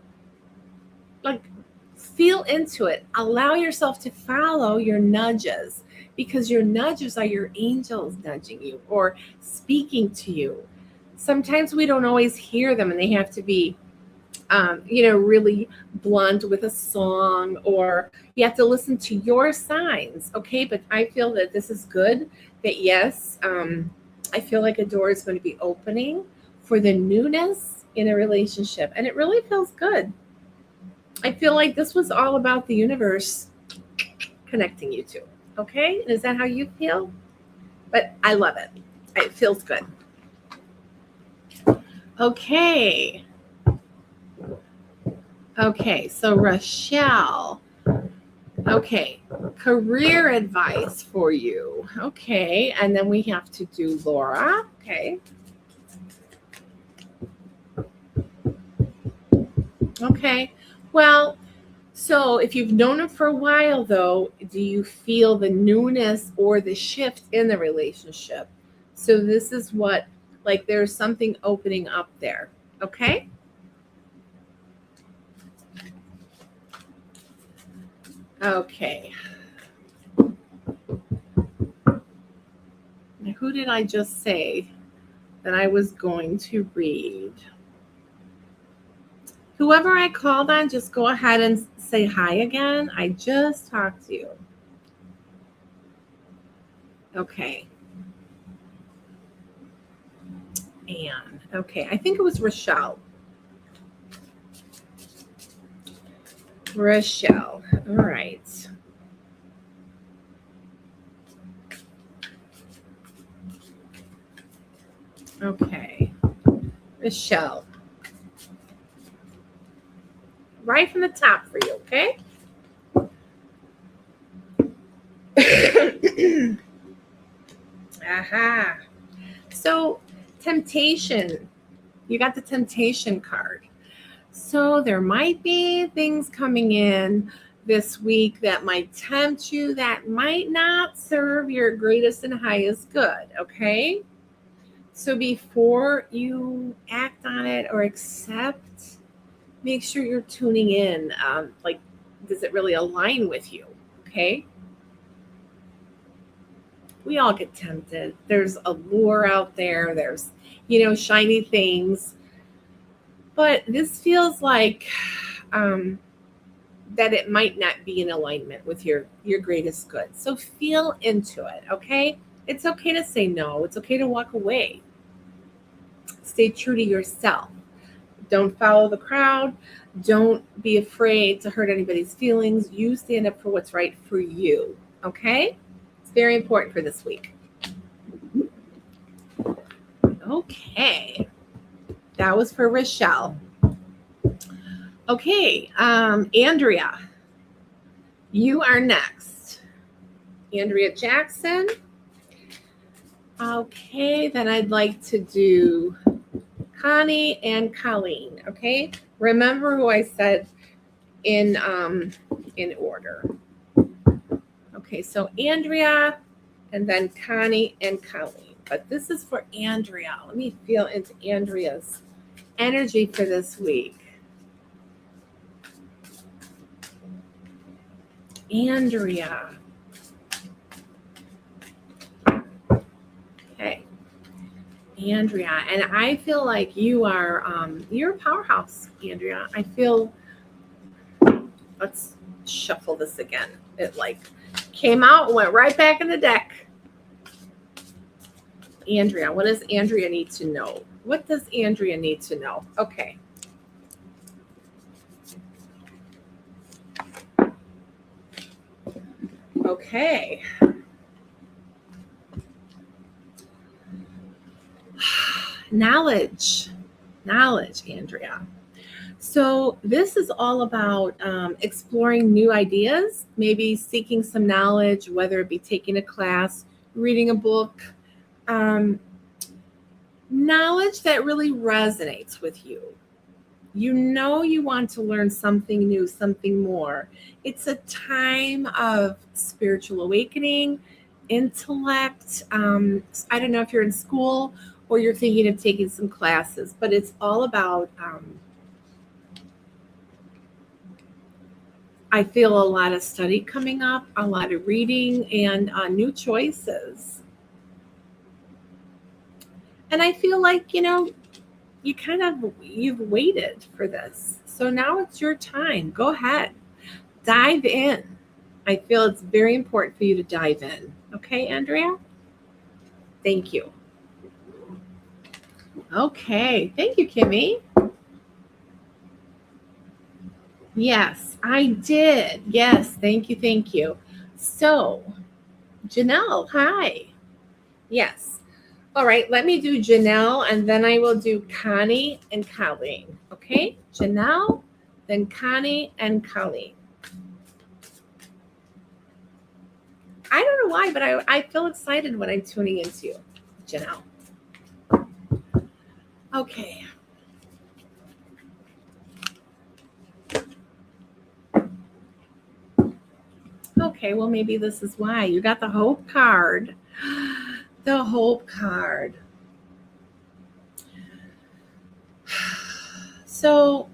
[SPEAKER 1] feel into it. Allow yourself to follow your nudges, because your nudges are your angels nudging you or speaking to you. Sometimes we don't always hear them, and they have to be really blunt with a song, or you have to listen to your signs. Okay. But I feel that this is good, that yes, I feel like a door is going to be opening for the newness in a relationship. And it really feels good. I feel like this was all about the universe connecting you two. Okay. Is that how you feel? But I love it. It feels good. Okay. Okay, so Rochelle. Okay, career advice for you. Okay, and then we have to do Laura. Okay. Okay, well, so if you've known him for a while, though, do you feel the newness or the shift in the relationship? So this is what, there's something opening up there. Okay. Okay. Now, who did I just say that I was going to read? Whoever I called on, just go ahead and say hi again. I just talked to you. Okay. Anne. Okay, I think it was Rochelle. Rochelle. All right. Okay. Rochelle. Right from the top for you, okay? Aha. So, temptation. You got the temptation card. So there might be things coming in this week that might tempt you, that might not serve your greatest and highest good, okay? So before you act on it or accept, make sure you're tuning in. Like, does it really align with you? Okay. We all get tempted. There's a lure out there. There's, shiny things. But this feels like that it might not be in alignment with your greatest good. So feel into it, okay? It's okay to say no. It's okay to walk away. Stay true to yourself. Don't follow the crowd. Don't be afraid to hurt anybody's feelings. You stand up for what's right for you, okay? It's very important for this week. Okay. That was for Rochelle. Okay, Andrea, you are next. Andrea Jackson. Okay, then I'd like to do Connie and Colleen. Okay, remember who I said in order. Okay, so Andrea, and then Connie and Colleen. But this is for Andrea. Let me feel into Andrea's energy for this week. Andrea. Okay. Andrea, and I feel like you're a powerhouse, Andrea. I feel, let's shuffle this again. It like came out and went right back in the deck. Andrea, what does Andrea need to know? What does Andrea need to know? Okay. Okay. Knowledge, Andrea. So this is all about exploring new ideas, maybe seeking some knowledge, whether it be taking a class, reading a book, knowledge that really resonates with you. You know you want to learn something new, something more. It's a time of spiritual awakening, intellect. I don't know if you're in school or you're thinking of taking some classes, but it's all about, I feel a lot of study coming up, a lot of reading, and new choices. And I feel like, you've waited for this. So now it's your time. Go ahead. Dive in. I feel it's very important for you to dive in. Okay, Andrea? Thank you. Okay. Thank you, Kimmy. Yes, I did. Yes. Thank you. Thank you. So, Janelle, hi. Yes. All right. Let me do Janelle, and then I will do Connie and Colleen. Okay? Janelle, then Connie and Colleen. I don't know why, but I feel excited when I'm tuning into you, Janelle. Okay. Okay, well, maybe this is why. You got the hope card. The hope card. So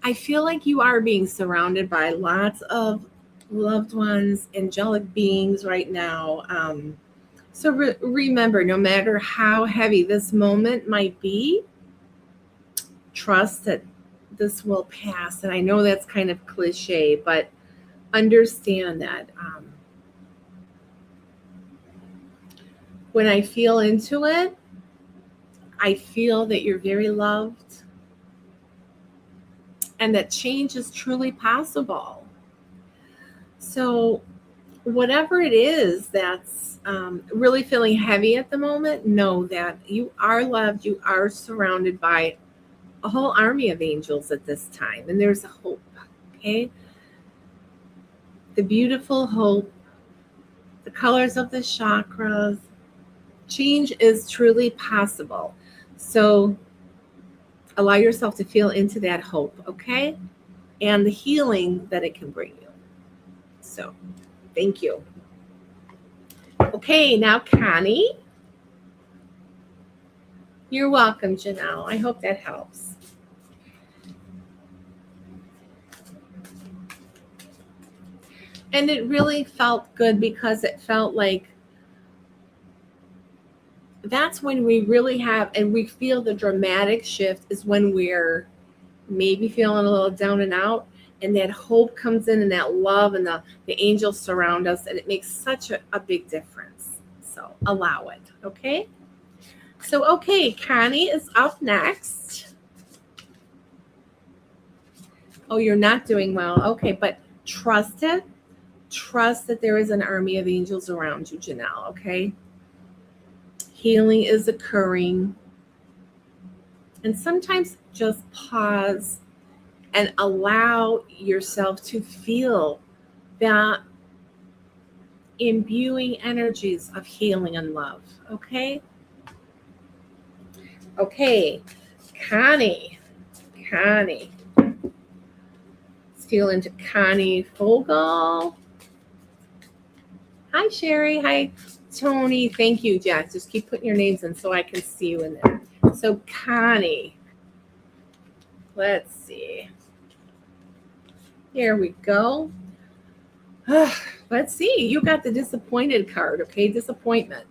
[SPEAKER 1] I feel like you are being surrounded by lots of loved ones, angelic beings right now. So remember, no matter how heavy this moment might be, trust that this will pass. And I know that's kind of cliche, but understand that when I feel into it, I feel that you're very loved and that change is truly possible. So whatever it is that's really feeling heavy at the moment, know that you are loved, you are surrounded by a whole army of angels at this time, and there's a hope, okay? The beautiful hope, the colors of the chakras, change is truly possible. So allow yourself to feel into that hope, okay? And the healing that it can bring you. So, thank you. Okay, now Connie. You're welcome, Janelle. I hope that helps. And it really felt good because it felt like that's when we really have, and we feel the dramatic shift is when we're maybe feeling a little down and out, and that hope comes in and that love and the angels surround us, and it makes such a big difference. So allow it, okay? So, okay, Connie is up next. Oh, you're not doing well. Okay, but trust it. Trust that there is an army of angels around you, Janelle, okay? Healing is occurring. And sometimes just pause and allow yourself to feel that imbuing energies of healing and love, okay? Okay, Connie. Let's feel into Connie Fogel. Hi, Sherry. Hi, Tony. Thank you, Jack. Just keep putting your names in so I can see you in there. So, Connie. Let's see. Here we go. Let's see. You got the disappointed card, okay? Disappointment.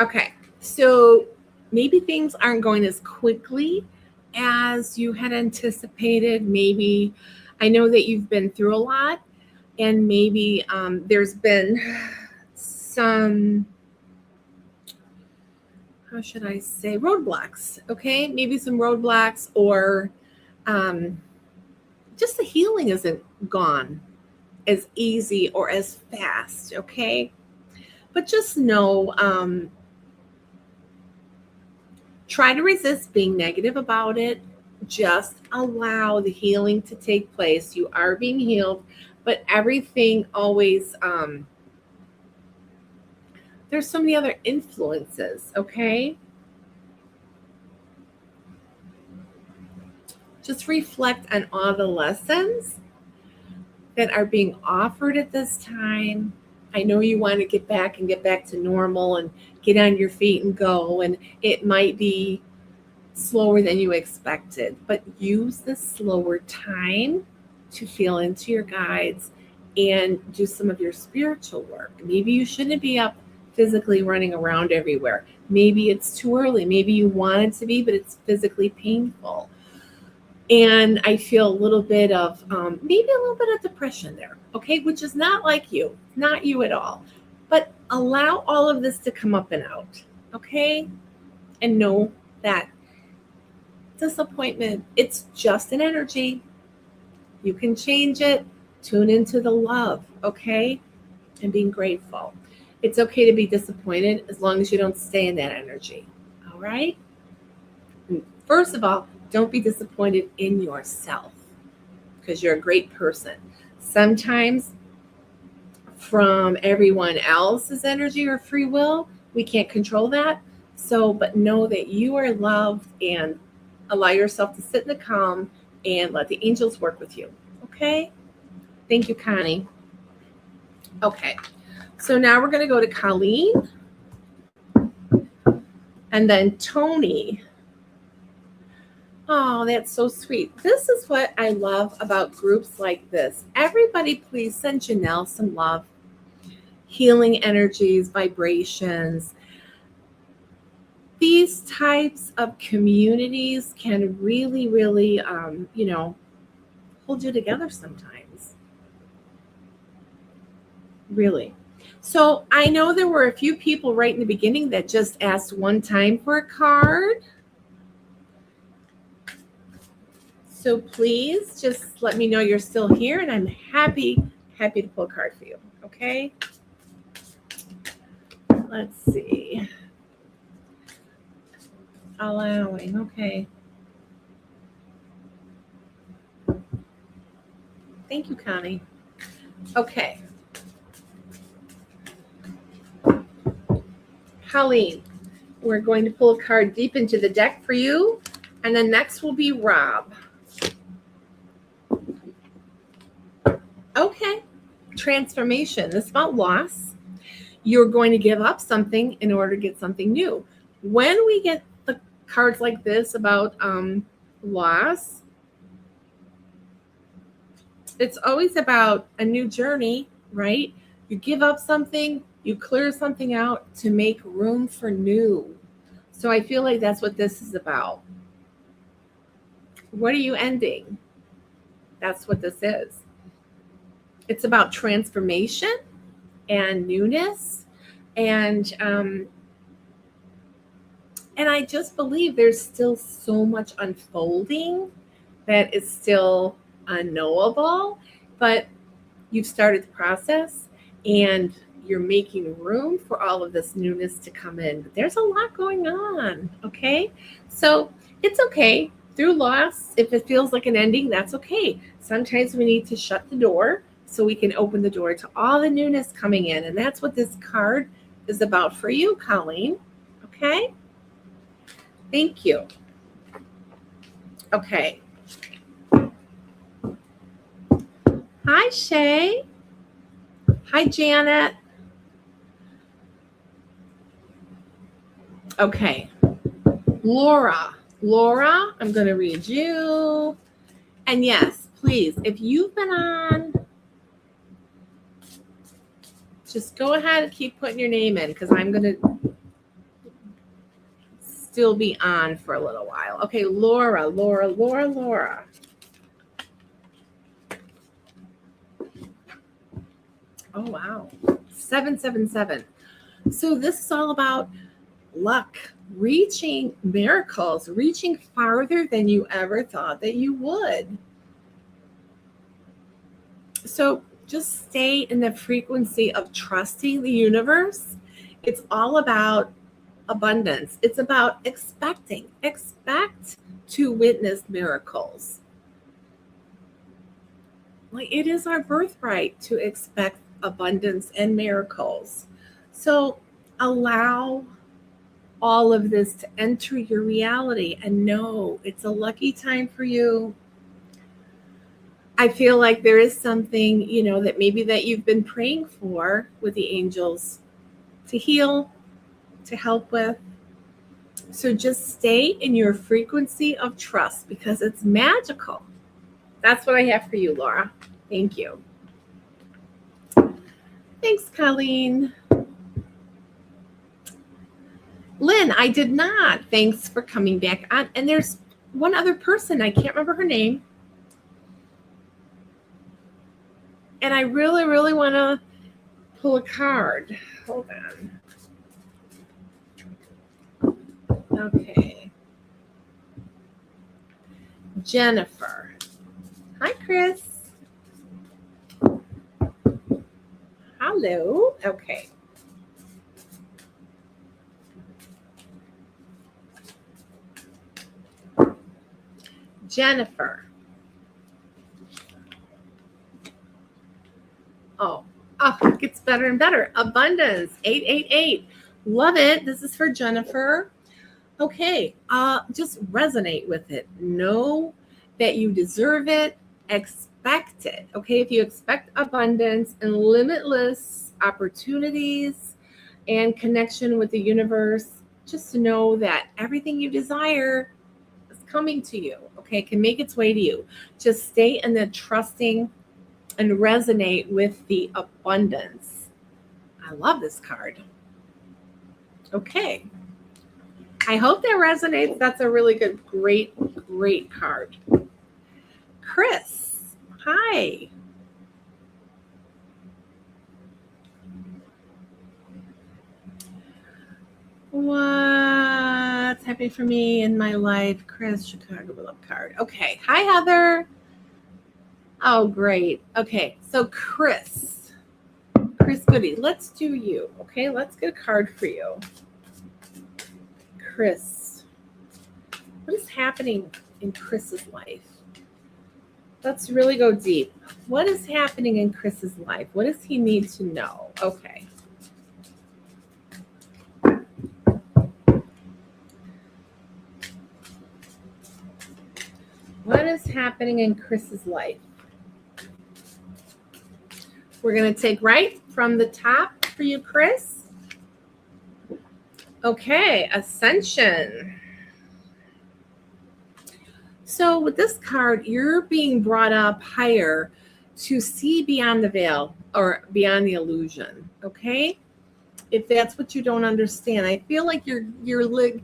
[SPEAKER 1] Okay. So maybe things aren't going as quickly as you had anticipated. Maybe I know that you've been through a lot, and maybe there's been some, how should I say, roadblocks, okay? Maybe some roadblocks, or just the healing isn't gone as easy or as fast, okay? But just know, try to resist being negative about it. Just allow the healing to take place. You are being healed, but everything always, there's so many other influences, okay? Just reflect on all the lessons that are being offered at this time. I know you want to get back to normal and get on your feet and go, and it might be slower than you expected, but use this slower time to feel into your guides and do some of your spiritual work. Maybe you shouldn't be up physically running around everywhere. Maybe it's too early. Maybe you want it to be, but it's physically painful. And I feel a little bit of, maybe a little bit of depression there, okay, which is not like you, not you at all. But allow all of this to come up and out, okay? And know that disappointment, it's just an energy. You can change it. Tune into the love, okay? And being grateful. It's okay to be disappointed as long as you don't stay in that energy, all right? And first of all, don't be disappointed in yourself because you're a great person. Sometimes from everyone else's energy or free will, we can't control that. So, but know that you are loved, and allow yourself to sit in the calm and let the angels work with you. Okay? Thank you, Connie. Okay. So now we're going to go to Colleen and then Tony. Oh, that's so sweet. This is what I love about groups like this. Everybody, please send Janelle some love. Healing energies, vibrations. These types of communities can really, really, hold you together sometimes. Really. So I know there were a few people right in the beginning that just asked one time for a card. So please just let me know you're still here, and I'm happy to pull a card for you. Okay. Let's see. Allowing. Okay. Thank you, Connie. Okay. Colleen, we're going to pull a card deep into the deck for you. And then next will be Rob. Okay, transformation. This is about loss. You're going to give up something in order to get something new. When we get the cards like this about loss, it's always about a new journey, right? You give up something, you clear something out to make room for new. So I feel like that's what this is about. What are you ending? That's what this is. It's about transformation and newness. And I just believe there's still so much unfolding that is still unknowable, but you've started the process and you're making room for all of this newness to come in. But there's a lot going on, okay? So it's okay. Through loss, if it feels like an ending, that's okay. Sometimes we need to shut the door so we can open the door to all the newness coming in. And that's what this card is about for you, Colleen. Okay? Thank you. Okay. Hi, Shay. Hi, Janet. Okay. Laura, I'm going to read you. And yes, please, if you've been on, just go ahead and keep putting your name in because I'm going to still be on for a little while. Okay, Laura. Oh, wow. 777. So this is all about luck, reaching miracles, reaching farther than you ever thought that you would. So just stay in the frequency of trusting the universe. It's all about abundance. It's about expecting. Expect to witness miracles. Like it is our birthright to expect abundance and miracles. So allow all of this to enter your reality and know it's a lucky time for you. I feel like there is something, that maybe that you've been praying for with the angels to heal, to help with. So just stay in your frequency of trust because it's magical. That's what I have for you, Laura. Thank you. Thanks, Colleen. Lynn, I did not. Thanks for coming back on. And there's one other person. I can't remember her name. And I really, really want to pull a card. Hold on. Okay. Jennifer. Hi, Chris. Hello. Okay. Jennifer. Oh, it gets better and better. Abundance, 888. Love it. This is for Jennifer. Okay, just resonate with it. Know that you deserve it. Expect it. Okay, if you expect abundance and limitless opportunities and connection with the universe, just know that everything you desire is coming to you. Okay, it can make its way to you. Just stay in the trusting and resonate with the abundance. I love this card. Okay. I hope that resonates. That's a really good, great card. Chris, hi. What's happening for me in my life? Chris, Chicago love card. Okay. Hi, Heather. Oh, great. Okay. So Chris Goody, let's do you. Okay. Let's get a card for you. Chris, what is happening in Chris's life? Let's really go deep. What is happening in Chris's life? What does he need to know? Okay. What is happening in Chris's life? We're going to take right from the top for you, Chris. Okay, Ascension. So with this card, you're being brought up higher to see beyond the veil or beyond the illusion, okay? If that's what you don't understand, I feel like you're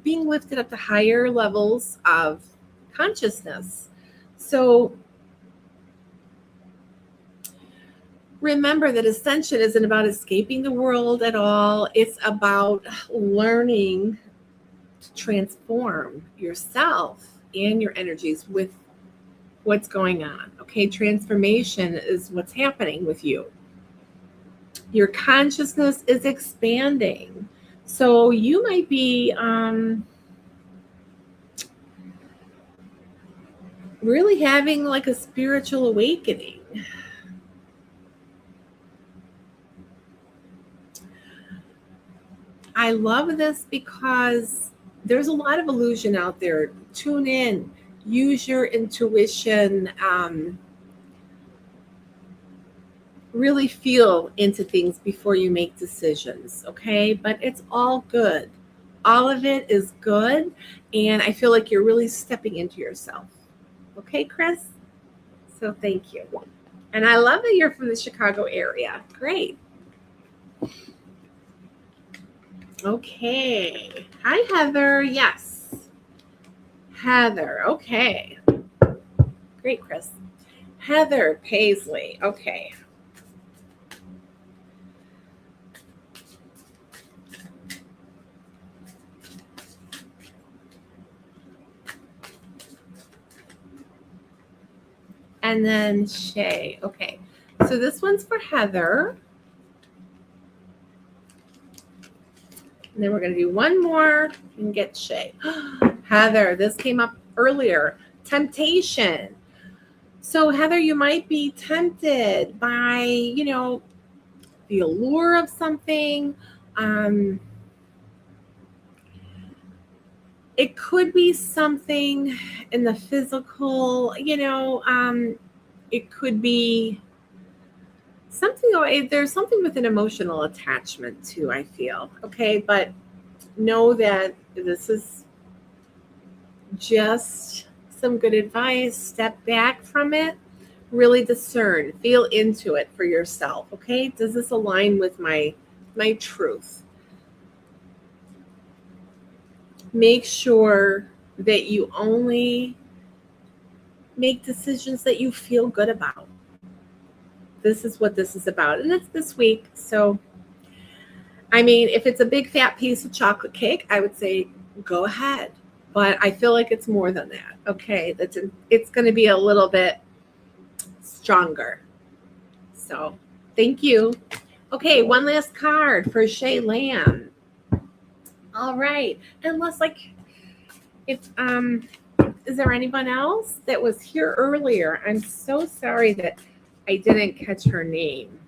[SPEAKER 1] being lifted up to higher levels of consciousness. So remember that ascension isn't about escaping the world at all. It's about learning to transform yourself and your energies with what's going on. Okay, transformation is what's happening with you. Your consciousness is expanding. So you might be really having like a spiritual awakening. I love this because there's a lot of illusion out there. Tune in, use your intuition, really feel into things before you make decisions, okay? But it's all good. All of it is good, and I feel like you're really stepping into yourself. Okay, Chris? So thank you. And I love that you're from the Chicago area. Great. Okay. Hi, Heather. Yes. Heather. Okay. Great, Chris. Heather Paisley. Okay. And then Shay. Okay. So this one's for Heather. And then we're going to do one more and get Shay. Heather, this came up earlier. Temptation. So Heather, you might be tempted by, the allure of something. It could be something in the physical, it could be something, there's something with an emotional attachment too, I feel. Okay, but know that this is just some good advice. Step back from it, really discern, feel into it for yourself. Okay, does this align with my truth? Make sure that you only make decisions that you feel good about. This is what this is about. And it's this week. So, I mean, if it's a big fat piece of chocolate cake, I would say go ahead. But I feel like it's more than that. Okay, it's going to be a little bit stronger. So, thank you. Okay, one last card for Shay Lamb. All right. Unless if is there anyone else that was here earlier? I'm so sorry that I didn't catch her name.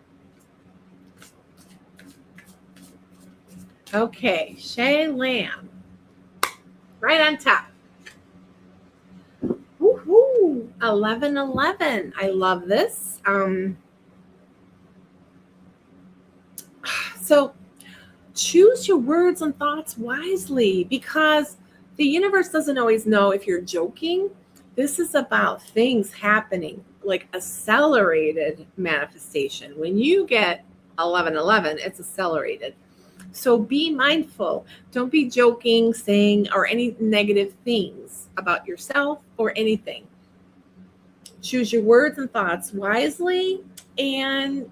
[SPEAKER 1] Okay, Shay Lamb. Right on top. Woohoo! 1111. I love this. So choose your words and thoughts wisely, because the universe doesn't always know if you're joking. This is about things happening, like accelerated manifestation. When you get 1111, it's accelerated. So be mindful. Don't be joking, saying, or any negative things about yourself or anything. Choose your words and thoughts wisely. And,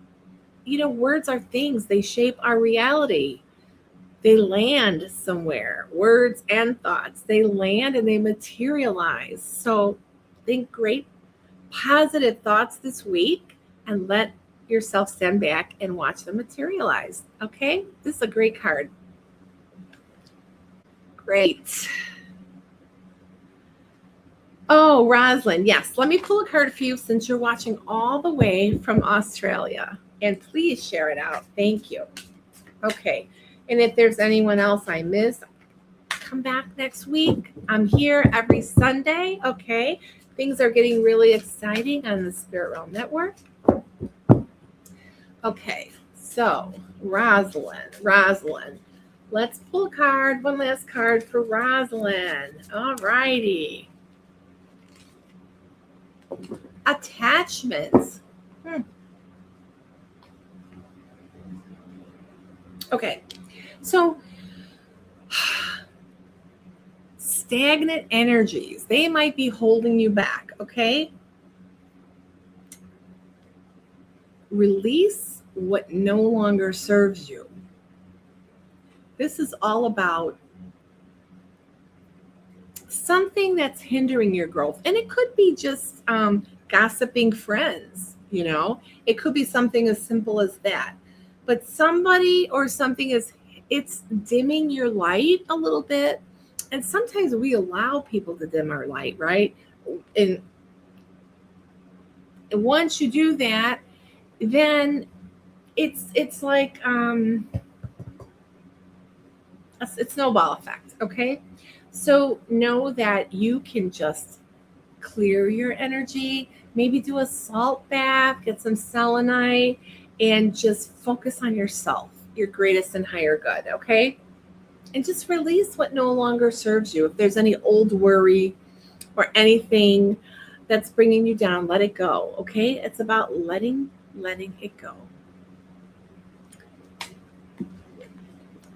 [SPEAKER 1] words are things. They shape our reality. They land somewhere. Words and thoughts, they land and they materialize. So think great, positive thoughts this week and let yourself stand back and watch them materialize. Okay? This is a great card. Great. Oh, Rosalind, yes. Let me pull a card for you since you're watching all the way from Australia. And please share it out. Thank you. Okay. And if there's anyone else I missed, come back next week. I'm here every Sunday. Okay. Things are getting really exciting on the Spirit Realm Network. Okay, so Rosalind. Let's pull a card, one last card for Rosalind. All righty. Attachments. Okay, so stagnant energies, they might be holding you back, okay? Release what no longer serves you. This is all about something that's hindering your growth. And it could be just gossiping friends, you know? It could be something as simple as that. But somebody or something it's dimming your light a little bit. And sometimes we allow people to dim our light, right? And once you do that, then it's like a snowball effect, okay? So know that you can just clear your energy, maybe do a salt bath, get some selenite, and just focus on yourself, your greatest and higher good, okay? And just release what no longer serves you. If there's any old worry or anything that's bringing you down, let it go, okay? It's about letting it go.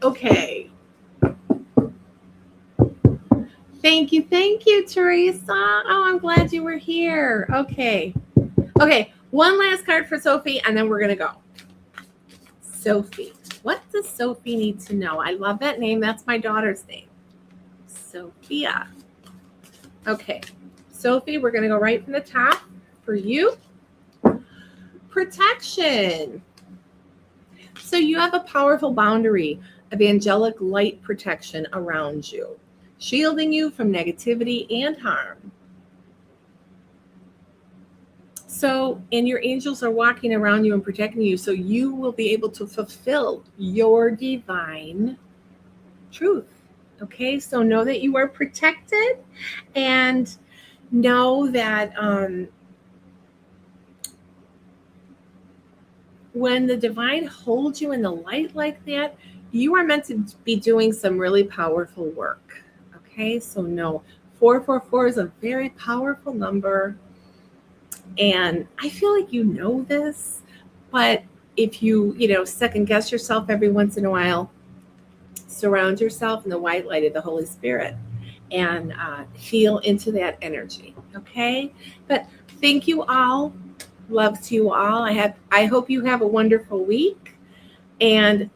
[SPEAKER 1] Okay. Thank you, Teresa. Oh, I'm glad you were here. Okay, one last card for Sophie, and then we're going to go. Sophie. What does Sophie need to know? I love that name. That's my daughter's name. Sophia. Okay, Sophie, we're going to go right from the top for you. Protection. So you have a powerful boundary of angelic light protection around you, shielding you from negativity and harm. So, and your angels are walking around you and protecting you, so you will be able to fulfill your divine truth. Okay, so know that you are protected, and know that when the divine holds you in the light like that, you are meant to be doing some really powerful work. Okay, so no, 444 is a very powerful number. And I feel like you know this, but if you second guess yourself every once in a while, surround yourself in the white light of the Holy Spirit and feel into that energy. Okay, but thank you all. Love to you all. I hope you have a wonderful week, and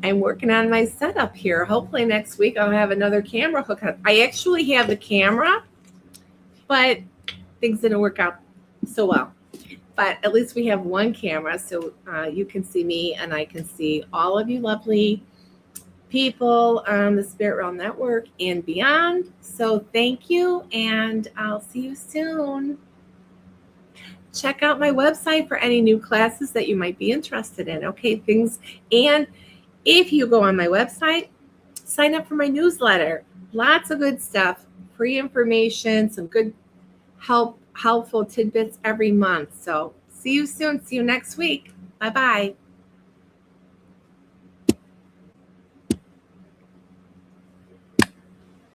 [SPEAKER 1] I'm working on my setup here. Hopefully next week I'll have another camera hook up. I actually have the camera, but things didn't work out so well. But at least we have one camera, so you can see me and I can see all of you lovely people on the Spirit Realm Network and beyond. So thank you, and I'll see you soon. Check out my website for any new classes that you might be interested in. Okay, things. And if you go on my website, sign up for my newsletter. Lots of good stuff, free information, some good helpful tidbits every month. So see you soon. See you next week. Bye-bye.